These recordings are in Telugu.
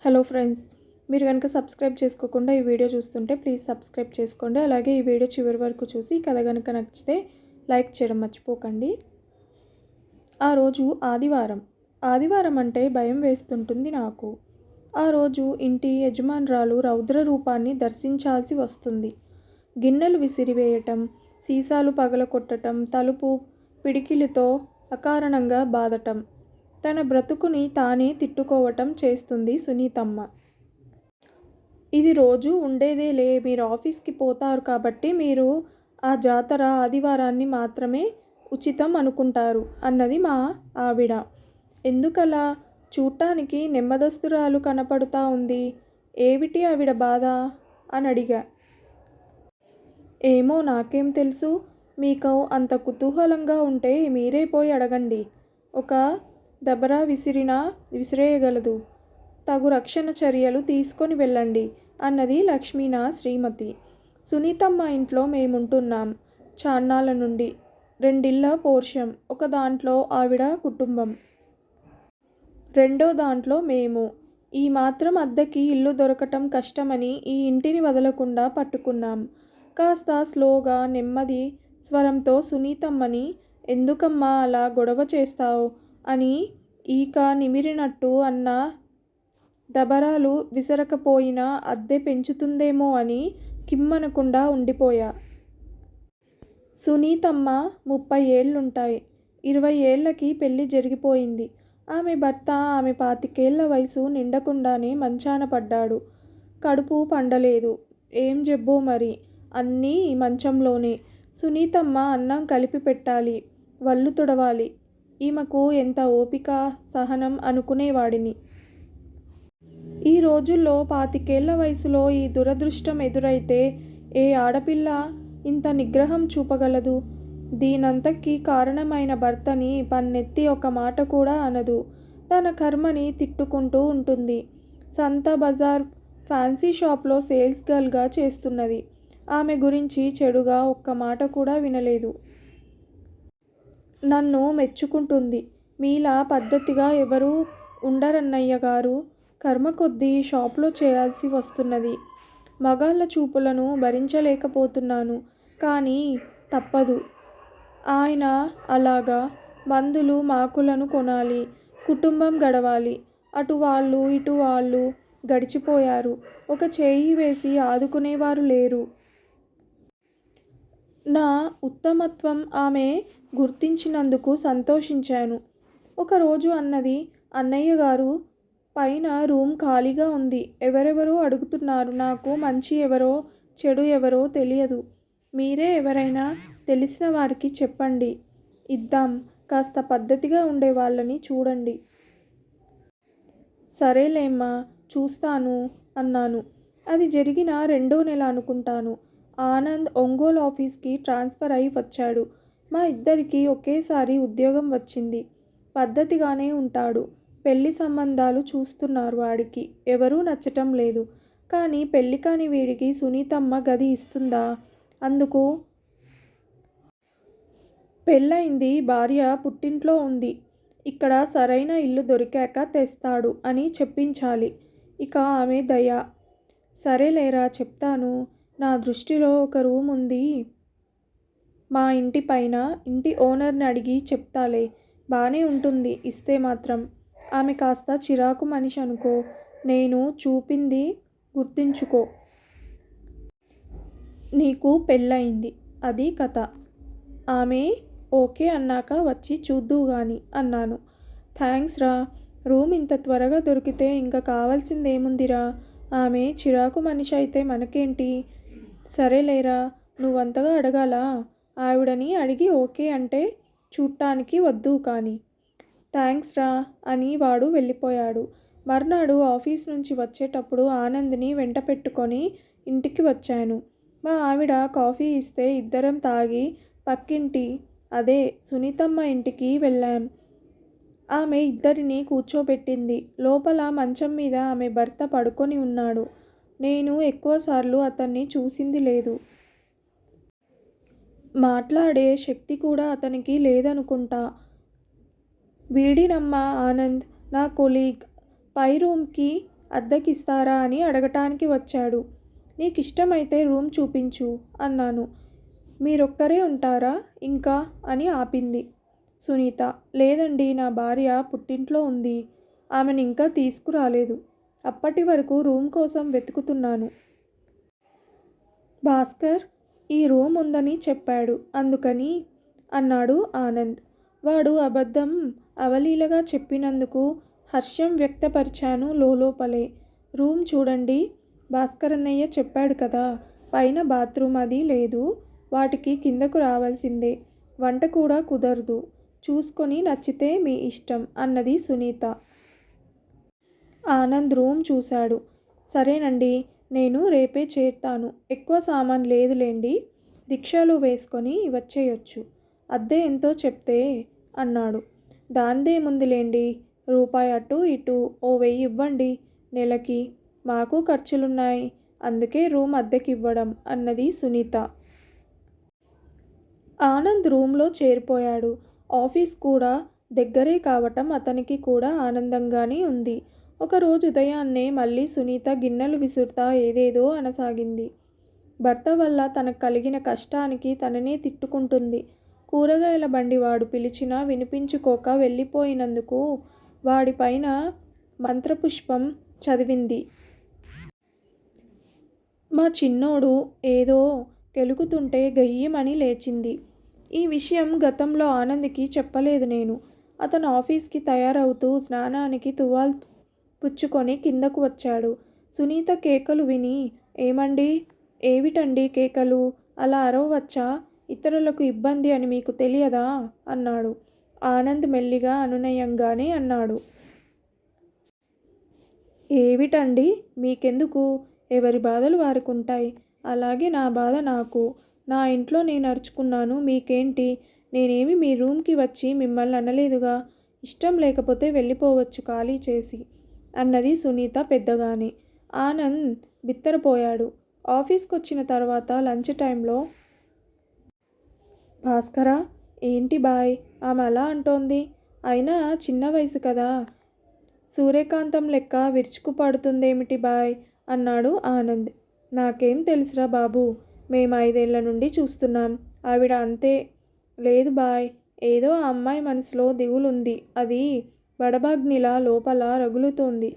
హలో ఫ్రెండ్స్, మీరు కనుక సబ్స్క్రైబ్ చేసుకోకుండా ఈ వీడియో చూస్తుంటే ప్లీజ్ సబ్స్క్రైబ్ చేసుకోండి. అలాగే ఈ వీడియో చివరి వరకు చూసి కథ కనుక నచ్చితే లైక్ చేయడం మర్చిపోకండి. ఆ రోజు ఆదివారం అంటే భయం వేస్తుంటుంది నాకు. ఆ రోజు ఇంటి యజమానురాలు రౌద్ర రూపాన్ని దర్శించాల్సి వస్తుంది. గిన్నెలు విసిరివేయటం, సీసాలు పగలకొట్టడం, తలుపు పిడికిలితో అకారణంగా బాదటం, తన బ్రతుకుని తానే తిట్టుకోవటం చేస్తుంది సునీతమ్మ. ఇది రోజు ఉండేదేలే, మీరు ఆఫీస్కి పోతారు కాబట్టి మీరు ఆ జాతర ఆదివారాన్ని మాత్రమే ఉచితం అనుకుంటారు అన్నది మా ఆవిడ. ఎందుకలా? చూడటానికి నెమ్మదస్తురాలు కనపడుతా ఉంది. ఏమిటి ఆవిడ బాధ అని అడిగా. ఏమో, నాకేం తెలుసు. మీకు అంత కుతూహలంగా ఉంటే మీరే పోయి అడగండి. ఒక దబరా విసిరేయగలదు. తగు రక్షణ చర్యలు తీసుకొని వెళ్ళండి అన్నది లక్ష్మీ నా శ్రీమతి. సునీతమ్మ ఇంట్లో మేముంటున్నాం చాన్నాళ్ళ నుండి. రెండిళ్ళ పోర్షం. ఒక దాంట్లో ఆవిడ కుటుంబం, రెండో దాంట్లో మేము. ఈ మాత్రం అద్దెకి ఇల్లు దొరకటం కష్టమని ఈ ఇంటిని వదలకుండా పట్టుకున్నాం. కాస్త స్లోగా నెమ్మది స్వరంతో సునీతమ్మని, ఎందుకమ్మా అలా గొడవ చేస్తావు అని ఈక నిమిరినట్టు అన్న. దబరాలు విసరకపోయినా అద్దె పెంచుతుందేమో అని కిమ్మనకుండా ఉండిపోయా. సునీతమ్మ 30 ఏళ్లుంటాయి. 20 ఏళ్లకి పెళ్లి జరిగిపోయింది. ఆమె భర్త ఆమె 25 ఏళ్ల వయసు నిండకుండానే మంచాన పడ్డాడు. కడుపు పండలేదు. ఏం జబ్బో మరి. అన్నీ మంచంలోనే. సునీతమ్మ అన్నం కలిపి పెట్టాలి, వళ్ళు తుడవాలి. ఈమెకు ఎంత ఓపిక, సహనం అనుకునేవాడిని. ఈ రోజుల్లో 25 ఏళ్ల వయసులో ఈ దురదృష్టం ఎదురైతే ఏ ఆడపిల్ల ఇంత నిగ్రహం చూపగలదు? దీనంతకి కారణమైన భర్తని పన్నెత్తి ఒక మాట కూడా అనదు. తన కర్మని తిట్టుకుంటూ ఉంటుంది. సంత బజార్ ఫ్యాన్సీ షాప్లో సేల్స్ గర్ల్గా చేస్తున్నది. ఆమె గురించి చెడుగా ఒక్క మాట కూడా వినలేదు. నన్ను మెచ్చుకుంటుంది. మీలా పద్ధతిగా ఎవరూ ఉండరన్నయ్య గారు. కర్మ కొద్దీ షాప్లో చేయాల్సి వస్తున్నది. మగాళ్ళ చూపులను భరించలేకపోతున్నాను. కానీ తప్పదు. ఆయన అలాగా. మందులు మాకులను కొనాలి, కుటుంబం గడవాలి. అటు వాళ్ళు ఇటు వాళ్ళు గడిచిపోయారు. ఒక చేయి వేసి ఆదుకునేవారు లేరు. నా ఉత్తమత్వం ఆమె గుర్తించినందుకు సంతోషించాను. ఒకరోజు అన్నది, అన్నయ్య గారు, పైన రూమ్ ఖాళీగా ఉంది. ఎవరెవరో అడుగుతున్నారు. నాకు మంచి ఎవరో చెడు ఎవరో తెలియదు. మీరే ఎవరైనా తెలిసిన వారికి చెప్పండి, ఇద్దాం. కాస్త పద్ధతిగా ఉండే వాళ్ళని చూడండి. సరేలేమ్మా, చూస్తాను అన్నాను. అది జరిగిన 2వ నెల అనుకుంటాను. ఆనంద్ ఒంగోలు ఆఫీస్కి ట్రాన్స్ఫర్ అయి వచ్చాడు. మా ఇద్దరికీ ఒకేసారి ఉద్యోగం వచ్చింది. పద్ధతిగానే ఉంటాడు. పెళ్లి సంబంధాలు చూస్తున్నారు. వాడికి ఎవరూ నచ్చటం లేదు. కానీ పెళ్లి కాని వీడికి సునీతమ్మ గది ఇస్తుందా? అందుకు పెళ్ళయింది. భార్య పుట్టింట్లో ఉంది. ఇక్కడ సరైన ఇల్లు దొరికాక తెస్తాడు అని చెప్పించాలి. ఇక ఆమె దయ. సరేలేరా, చెప్తాను. నా దృష్టిలో ఒక రూమ్ ఉంది మా ఇంటి పైన. ఇంటి ఓనర్ని అడిగి చెప్తాలే. బానే ఉంటుంది ఇస్తే మాత్రం. ఆమె కాస్త చిరాకు మనిషి అనుకో. నేను చూపింది గుర్తుంచుకో. నీకు పెళ్ళయింది, అది కథ. ఆమె ఓకే అన్నాక వచ్చి చూద్దువు గాని అన్నాను. థ్యాంక్స్ రా. రూమ్ ఇంత త్వరగా దొరికితే ఇంకా కావాల్సిందేముందిరా. ఆమె చిరాకు మనిషి అయితే మనకేంటి? సరేలేరా, నువ్వంతగా అడగాలా? ఆవిడని అడిగి ఓకే అంటే చూడటానికి వద్దు కానీ. థ్యాంక్స్ రా అని వాడు వెళ్ళిపోయాడు. మర్నాడు ఆఫీస్ నుంచి వచ్చేటప్పుడు ఆనంద్ని వెంట పెట్టుకొని ఇంటికి వచ్చాను. మా ఆవిడ కాఫీ ఇస్తే ఇద్దరం తాగి పక్కింటి, అదే సునీతమ్మ ఇంటికి వెళ్ళాం. ఆమె ఇద్దరిని కూర్చోబెట్టింది. లోపల మంచం మీద ఆమె భర్త పడుకొని ఉన్నాడు. నేను ఎక్కువసార్లు అతన్ని చూసింది లేదు. మాట్లాడే శక్తి కూడా అతనికి లేదనుకుంటా. వీడినమ్మా ఆనంద్, నా కొలీగ్. పై రూమ్కి అద్దెకిస్తారా అని అడగటానికి వచ్చాడు. నీకిష్టమైతే రూమ్ చూపించు అన్నాను. మీరొక్కరే ఉంటారా ఇంకా అని ఆపింది సునీత. లేదండి, నా భార్య పుట్టింట్లో ఉంది. ఆమెను ఇంకా తీసుకురాలేదు. అప్పటి వరకు రూమ్ కోసం వెతుకుతున్నాను. భాస్కర్ ఈ రూమ్ ఉందని చెప్పాడు అందుకని అన్నాడు ఆనంద్. వాడు అబద్ధం అవలీలగా చెప్పినందుకు హర్షం వ్యక్తపరిచాను లోలోపలే. రూమ్ చూడండి, భాస్కర్ అన్నయ్య చెప్పాడు కదా, పైన బాత్రూమ్ అది లేదు. వాటికి కిందకు రావాల్సిందే. వంట కూడా కుదరదు. చూసుకొని నచ్చితే మీ ఇష్టం అన్నది సునీత. ఆనంద్ రూమ్ చూశాడు. సరేనండి, నేను రేపే చేరుతాను. ఎక్కువ సామాన్ లేదులేండి, రిక్షాలో వేసుకొని వచ్చేయొచ్చు. అద్దె ఎంతో చెప్తే అన్నాడు. దాందేముందిలేండి, రూపాయి అటు ఇటు ఓ 1000 ఇవ్వండి నెలకి. మాకు ఖర్చులున్నాయి, అందుకే రూమ్ అద్దెకివ్వడం అన్నది సునీత. ఆనంద్ రూమ్లో చేరిపోయాడు. ఆఫీస్ కూడా దగ్గరే కావటం అతనికి కూడా ఆనందంగానే ఉంది. ఒకరోజు ఉదయాన్నే మళ్ళీ సునీత గిన్నెలు విసురుతా ఏదేదో అనసాగింది. భర్త వల్ల తనకు కలిగిన కష్టానికి తననే తిట్టుకుంటుంది. కూరగాయల బండి వాడు పిలిచినా వినిపించుకోక వెళ్ళిపోయినందుకు వాడిపైన మంత్రపుష్పం చదివింది. మా చిన్నోడు ఏదో కెలుకుతుంటే గయ్యమని లేచింది. ఈ విషయం గతంలో ఆనంద్కి చెప్పలేదు నేను. అతను ఆఫీస్కి తయారవుతూ స్నానానికి తువాల్ పుచ్చుకొని కిందకు వచ్చాడు. సునీత కేకలు విని, ఏమండి, ఏవిటండి కేకలు, అలా అరవవచ్చా, ఇతరులకు ఇబ్బంది అని మీకు తెలియదా అన్నాడు. ఆనంద్ మెల్లిగా అనునయంగానే అన్నాడు. ఏవిటండి మీకెందుకు, ఎవరి బాధలు వారికుంటాయి. అలాగే నా బాధ నాకు. నా ఇంట్లో నేను అరుచుకున్నాను, మీకేంటి? నేనేమి మీ రూమ్కి వచ్చి మిమ్మల్ని అనలేదుగా. ఇష్టం లేకపోతే వెళ్ళిపోవచ్చు ఖాళీ చేసి అన్నది సునీత పెద్దగానే. ఆనంద్ బిత్తరపోయాడు. ఆఫీస్కి వచ్చిన తర్వాత లంచ్ టైంలో, భాస్కరా, ఏంటి బాయ్ ఆమె అలా అంటోంది, అయినా చిన్న వయసు కదా, సూర్యకాంతం లెక్క విరుచుకుపడుతుందేమిటి బాయ్ అన్నాడు ఆనంద్. నాకేం తెలుసురా బాబు, మేము 5 ఏళ్ల నుండి చూస్తున్నాం. ఆవిడ అంతే. లేదు బాయ్, ఏదో ఆ అమ్మాయి మనసులో దిగులుంది, అది బడబాగ్నిలా లోపల రగులుతోంది.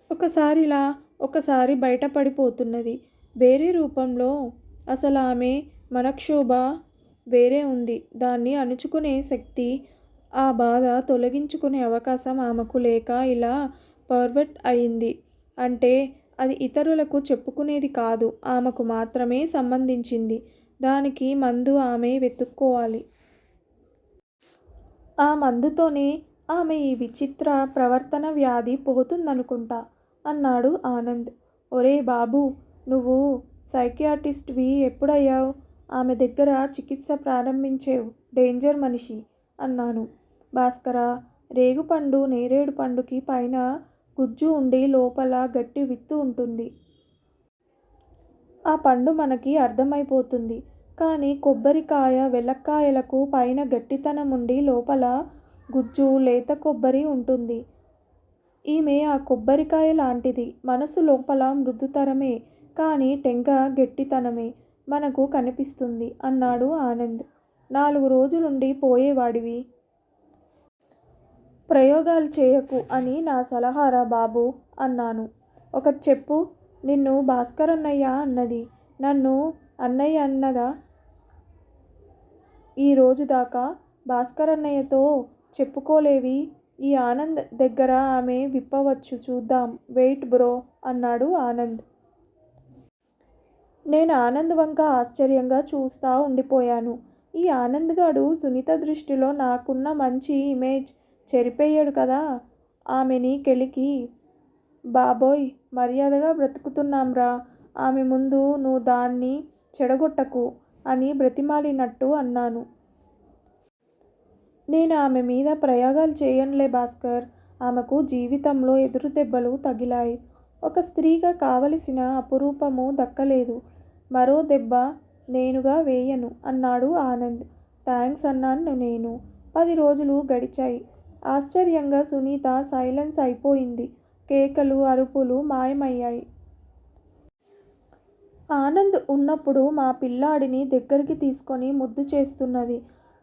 ఒకసారిలా ఒకసారి బయటపడిపోతున్నది వేరే రూపంలో. అసలు ఆమె మనక్షోభ వేరే ఉంది. దాన్ని అణుచుకునే శక్తి, ఆ బాధ తొలగించుకునే అవకాశం ఆమెకు లేక ఇలా పర్వర్ట్ అయింది. అంటే అది ఇతరులకు చెప్పుకునేది కాదు, ఆమెకు మాత్రమే సంబంధించింది. దానికి మందు ఆమె వెతుక్కోవాలి. ఆ మందుతోనే ఆమె ఈ విచిత్ర ప్రవర్తన వ్యాధి పోతుందనుకుంటా అన్నాడు ఆనంద్. ఒరే బాబూ, నువ్వు సైకియాట్రిస్ట్వి ఎప్పుడయ్యావు? ఆమె దగ్గర చికిత్స ప్రారంభించేవు, డేంజర్ మనిషి అన్నాను. భాస్కరా, రేగుపండు నేరేడు పండుకి పైన గుజ్జు ఉండి లోపల గట్టి విత్తు ఉంటుంది. ఆ పండు మనకి అర్థమైపోతుంది. కానీ కొబ్బరికాయ వెలక్కాయలకు పైన గట్టితనం ఉండి లోపల గుజ్జు లేత కొబ్బరి ఉంటుంది. ఈమె ఆ కొబ్బరికాయ లాంటిది. మనసు లోపల మృదుతరమే, కానీ టెంక గట్టితనమే మనకు కనిపిస్తుంది అన్నాడు ఆనంద్. 4 రోజులుండి పోయేవాడివి. ప్రయోగాలు చేయకు అని నా సలహారా బాబు అన్నాను. ఒకటి చెప్పు, నిన్ను భాస్కర్ అన్నయ్య అన్నది, నన్ను అన్నయ్య అన్నదా? ఈ రోజు దాకా భాస్కర్ అన్నయ్యతో చెప్పుకోలేవి, ఈ ఆనంద్ దగ్గర ఆమె విప్పవచ్చు, చూద్దాం, వెయిట్ బ్రో అన్నాడు ఆనంద్. నేను ఆనంద్ వంక ఆశ్చర్యంగా చూస్తూ ఉండిపోయాను. ఈ ఆనంద్ గాడు సునీత దృష్టిలో నాకున్న మంచి ఇమేజ్ చెరిపేయడు కదా. ఆమెని కెలికి, బాబోయ్, మర్యాదగా బ్రతుకుతున్నాంరా, ఆమె ముందు నువ్వు దాన్ని చెడగొట్టకు అని బ్రతిమాలినట్టు అన్నాను. నేను ఆమె మీద ప్రయోగాలు చేయనులే భాస్కర్. ఆమెకు జీవితంలో ఎదురు దెబ్బలు తగిలాయి. ఒక స్త్రీగా కావలసిన అపురూపము దక్కలేదు. మరో దెబ్బ నేనుగా వేయను అన్నాడు ఆనంద్. థ్యాంక్స్ అన్నాను నేను. 10 రోజులు గడిచాయి. ఆశ్చర్యంగా సునీత సైలెన్స్ అయిపోయింది. కేకలు, అరుపులు మాయమయ్యాయి. ఆనంద్ ఉన్నప్పుడు మా పిల్లాడిని దగ్గరికి తీసుకొని ముద్దు చేస్తున్నది.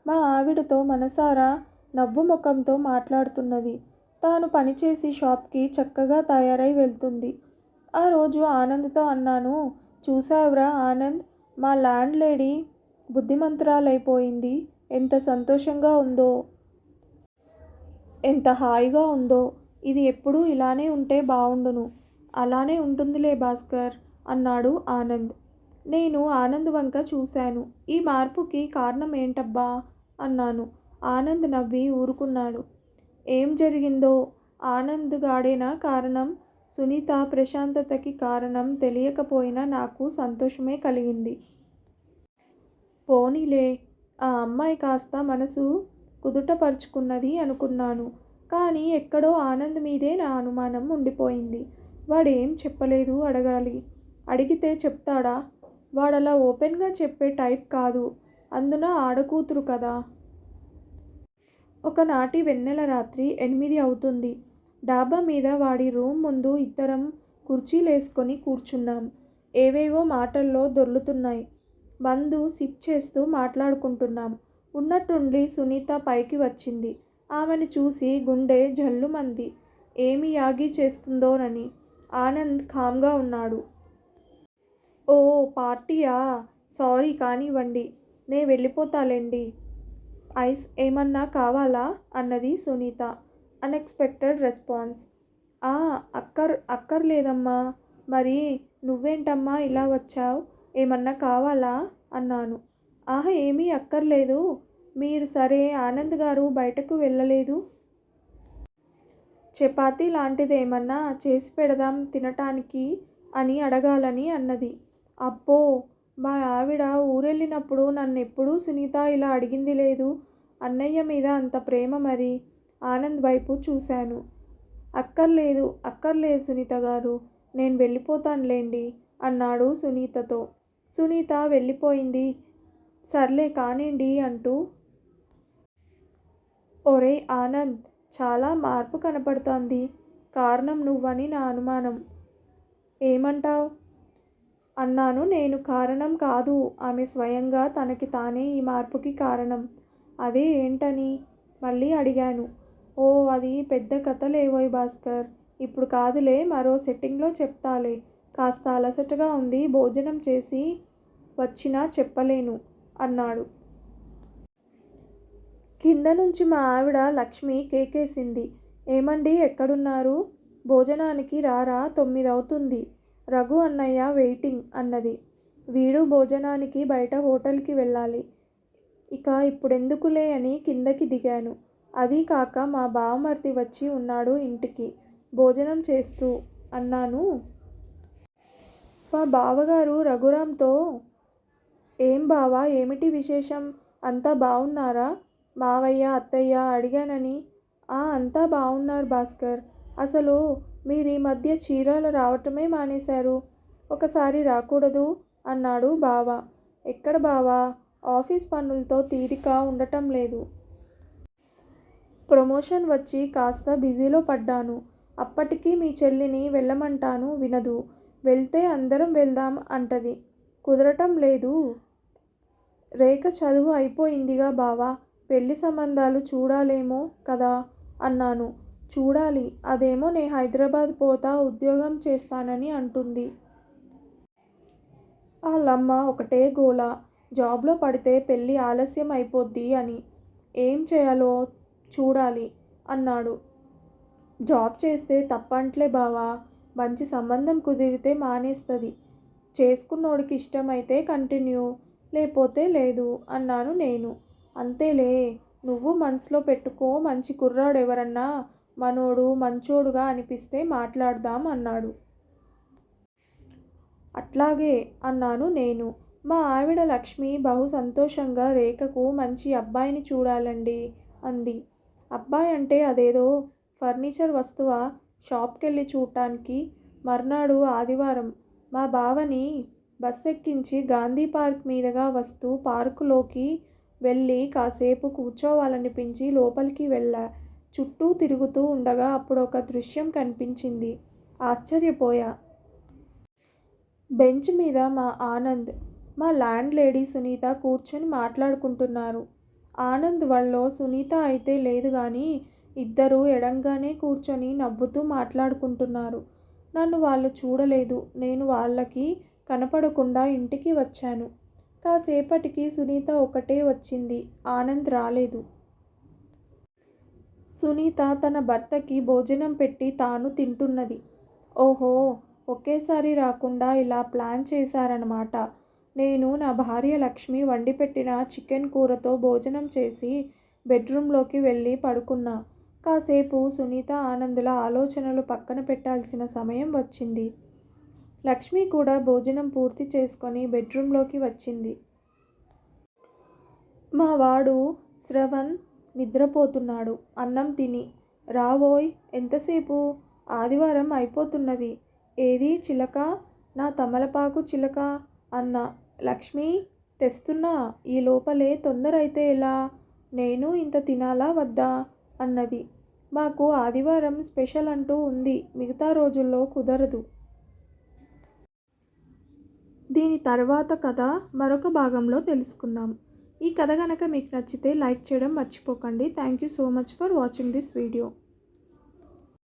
మా ఆవిడతో మనసారా నవ్వు ముఖంతో మాట్లాడుతున్నది. తాను పనిచేసి షాప్కి చక్కగా తయారై వెళ్తుంది. ఆ రోజు ఆనంద్తో అన్నాను, చూసావురా ఆనంద్, మా ల్యాండ్ లేడీ బుద్ధిమంతురాలైపోయింది. ఎంత సంతోషంగా ఉందో, ఎంత హాయిగా ఉందో. ఇది ఎప్పుడూ ఇలానే ఉంటే బావుండును. అలానే ఉంటుందిలే భాస్కర్ అన్నాడు ఆనంద్. నేను ఆనంద్ వంక చూశాను. ఈ మార్పుకి కారణం ఏంటబ్బా అన్నాను. ఆనంద్ నవ్వి ఊరుకున్నాడు. ఏం జరిగిందో? ఆనంద్ గాడేనా కారణం? సునీత ప్రశాంతతకి కారణం తెలియకపోయినా నాకు సంతోషమే కలిగింది. పోనీలే, ఆ అమ్మాయి కాస్త మనసు కుదుటపరుచుకున్నది అనుకున్నాను. కానీ ఎక్కడో ఆనంద్ మీదే నా అనుమానం ఉండిపోయింది. వాడేం చెప్పలేదు. అడగాలి. అడిగితే చెప్తాడా? వాడలా ఓపెన్గా చెప్పే టైప్ కాదు. అందున ఆడకూతురు కదా. ఒకనాటి వెన్నెల రాత్రి 8 అవుతుంది. డాబా మీద వాడి రూమ్ ముందు ఇద్దరం కుర్చీలేసుకొని కూర్చున్నాం. ఏవేవో మాటల్లో దొర్లుతున్నాయి. మందు సిప్ చేస్తూ మాట్లాడుకుంటున్నాం. ఉన్నట్టుండి సునీత పైకి వచ్చింది. ఆమెను చూసి గుండె జల్లుమంది. ఏమి యాగి చేస్తుందోనని. ఆనంద్ కామ్గా ఉన్నాడు. ఓ పార్టీయా? సారీ కానివ్వండి, నే వెళ్ళిపోతాలేండి. ఐస్ ఏమన్నా కావాలా అన్నది సునీత. Unexpected response. అక్కర్లేదమ్మా. మరి నువ్వేంటమ్మా ఇలా వచ్చావు? ఏమన్నా కావాలా అన్నాను. ఏమీ అక్కర్లేదు. మీరు సరే, ఆనంద్ గారు బయటకు వెళ్ళలేదు? చపాతీ లాంటిదేమన్నా చేసి పెడదాం తినటానికి అని అడగాలని అన్నది. అబ్బో, మా ఆవిడ ఊరెళ్ళినప్పుడు నన్నెప్పుడూ సునీత ఇలా అడిగింది లేదు. అన్నయ్య మీద అంత ప్రేమ మరి. ఆనంద్ వైపు చూశాను. అక్కర్లేదు సునీత గారు, నేను వెళ్ళిపోతానులేండి అన్నాడు సునీతతో. సునీత వెళ్ళిపోయింది. సర్లే కానివ్వండి అంటూ, ఒరేయ్ ఆనంద్, చాలా మార్పు కనపడుతోంది. కారణం నువ్వని నా అనుమానం. ఏమంటావ్ అన్నాను నేను. కారణం కాదు, ఆమె స్వయంగా తనకి తానే ఈ మార్పుకి కారణం. అదే ఏంటని మళ్ళీ అడిగాను. అది పెద్ద కథలేవోయ్ భాస్కర్. ఇప్పుడు కాదులే, మరో సెట్టింగ్లో చెప్తాలే. కాస్త అలసటగా ఉంది. భోజనం చేసి వచ్చినా చెప్పలేను అన్నాడు. కింద నుంచి మా ఆవిడ లక్ష్మి కేకేసింది. ఏమండి, ఎక్కడున్నారు? భోజనానికి రారా, 9 అవుతుంది. రఘు అన్నయ్య వెయిటింగ్ అన్నది. వీడు భోజనానికి బయట హోటల్కి వెళ్ళాలి. ఇక ఇప్పుడెందుకులే అని కిందకి దిగాను. అదీ కాక మా బావమరిది వచ్చి ఉన్నాడు ఇంటికి భోజనం చేస్తూ అన్నాను. మా బావగారు రఘురామ్తో, ఏం బావా, ఏమిటి విశేషం? అంతా బావున్నారా? మావయ్య, అత్తయ్య అడిగానని. అంతా బావున్నారు భాస్కర్. అసలు మీరీ మధ్య చీరాల రావటమే మానేశారు. ఒకసారి రాకూడదు అన్నాడు బావ. ఎక్కడ బావా, ఆఫీస్ పనులతో తీరిక ఉండటం లేదు. ప్రమోషన్ వచ్చి కాస్త బిజీలో పడ్డాను. అప్పటికి మీ చెల్లిని వెళ్ళమంటాను, వినదు. వెళ్తే అందరం వెళ్దాం అంటది. కుదరటం లేదు. రేఖ చదువు అయిపోయిందిగా బావా, పెళ్లి సంబంధాలు చూడాలేమో కదా అన్నాను. చూడాలి. అదేమో నే హైదరాబాద్ పోతా, ఉద్యోగం చేస్తానని అంటుంది. వాళ్ళమ్మ ఒకటే గోల, జాబ్లో పడితే పెళ్ళి ఆలస్యం అయిపోద్ది అని. ఏం చేయాలో చూడాలి అన్నాడు. జాబ్ చేస్తే తప్పంట్లే బావా. మంచి సంబంధం కుదిరితే మానేస్తుంది. చేసుకున్నోడికి ఇష్టమైతే కంటిన్యూ, లేకపోతే లేదు అన్నాను నేను. అంతేలే, నువ్వు మనసులో పెట్టుకో. మంచి కుర్రాడు ఎవరన్నా మనోడు మంచోడుగా అనిపిస్తే మాట్లాడదాం అన్నాడు. అట్లాగే అన్నాను నేను. మా ఆవిడ లక్ష్మి బహు సంతోషంగా రేఖకు మంచి అబ్బాయిని చూడాలండి అంది. అబ్బాయి అంటే అదేదో ఫర్నిచర్ వస్తువా? షాప్కెళ్ళి చూడటానికి. మర్నాడు ఆదివారం మా బావని బస్ ఎక్కించి గాంధీ పార్క్ మీదుగా వస్తూ పార్కులోకి వెళ్ళి కాసేపు కూర్చోవాలనిపించి లోపలికి వెళ్ళా. చుట్టూ తిరుగుతూ ఉండగా అప్పుడు ఒక దృశ్యం కనిపించింది. ఆశ్చర్యపోయా. బెంచ్ మీద మా ఆనంద్, మా ల్యాండ్ లేడీ సునీత కూర్చొని మాట్లాడుకుంటున్నారు. ఆనంద్ వాళ్ళలో సునీత అయితే లేదు కానీ ఇద్దరూ ఎడంగానే కూర్చొని నవ్వుతూ మాట్లాడుకుంటున్నారు. నన్ను వాళ్ళు చూడలేదు. నేను వాళ్ళకి కనపడకుండా ఇంటికి వచ్చాను. కాసేపటికి సునీత ఒకటే వచ్చింది. ఆనంద్ రాలేదు. సునీత తన భర్తకి భోజనం పెట్టి తాను తింటున్నది. ఓహో, ఒకేసారి రాకుండా ఇలా ప్లాన్ చేశారన్నమాట. నేను నా భార్య లక్ష్మి వండిపెట్టిన చికెన్ కూరతో భోజనం చేసి బెడ్రూమ్లోకి వెళ్ళి పడుకున్నా. కాసేపు సునీత ఆనందుల ఆలోచనలు పక్కన పెట్టాల్సిన సమయం వచ్చింది. లక్ష్మి కూడా భోజనం పూర్తి చేసుకొని బెడ్రూమ్లోకి వచ్చింది. మా వాడు శ్రవణ్ నిద్రపోతున్నాడు. అన్నం తిని రావోయ్, ఎంతసేపు? ఆదివారం అయిపోతున్నది. ఏది చిలక, నా తమలపాకు చిలక అన్న. లక్ష్మి, తెస్తున్నా, ఈ లోపలే తొందర అయితే ఎలా? నేను ఇంత తినాలా వద్దా అన్నది. మాకు ఆదివారం స్పెషల్ అంటూ ఉంది, మిగతా రోజుల్లో కుదరదు. దీని తర్వాత కథ మరొక భాగంలో తెలుసుకుందాం. ఈ కథ కనుక మీకు నచ్చితే లైక్ చేయడం మర్చిపోకండి. Thank you so much for watching this video.